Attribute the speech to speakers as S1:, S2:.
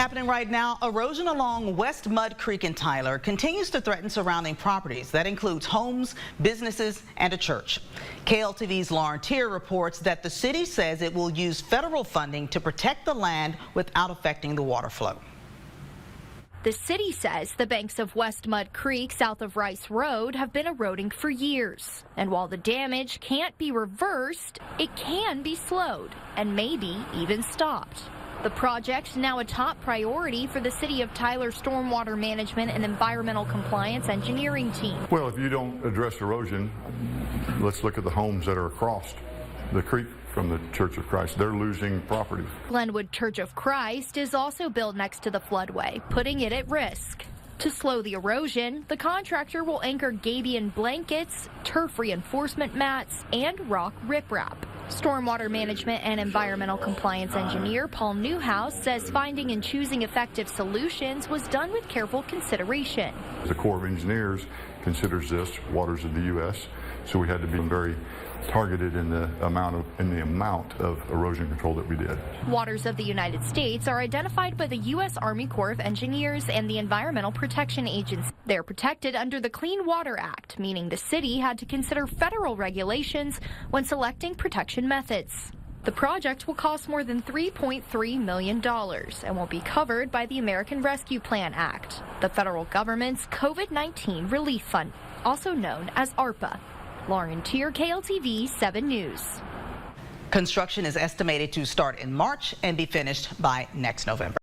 S1: Happening right now, erosion along West Mud Creek in Tyler continues to threaten surrounding properties. That includes homes, businesses, and a church. KLTV's Lauren Tier reports that the city says it will use federal funding to protect the land without affecting the water flow.
S2: The city says the banks of West Mud Creek south of Rice Road have been eroding for years. And while the damage can't be reversed, it can be slowed and maybe even stopped. The project, now a top priority for the City of Tyler Stormwater Management and Environmental Compliance Engineering team.
S3: Well, if you don't address erosion, let's look at the homes that are across the creek from the Church of Christ. They're losing property.
S2: Glenwood Church of Christ is also built next to the floodway, putting it at risk. To slow the erosion, the contractor will anchor gabion blankets, turf reinforcement mats, and rock riprap. Stormwater Management and Environmental Compliance Engineer Paul Newhouse says finding and choosing effective solutions was done with careful consideration.
S3: The Corps of Engineers considers this waters of the U.S., so we had to be very targeted in the amount of erosion control that we did.
S2: Waters of the United States are identified by the U.S. Army Corps of Engineers and the Environmental Protection Agency. They're protected under the Clean Water Act, meaning the city had to consider federal regulations when selecting protection methods. The project will cost more than $3.3 million and will be covered by the American Rescue Plan Act, the federal government's COVID-19 relief fund, also known as ARPA. Lauren Tier, KLTV 7 News.
S1: Construction is estimated to start in March and be finished by next November.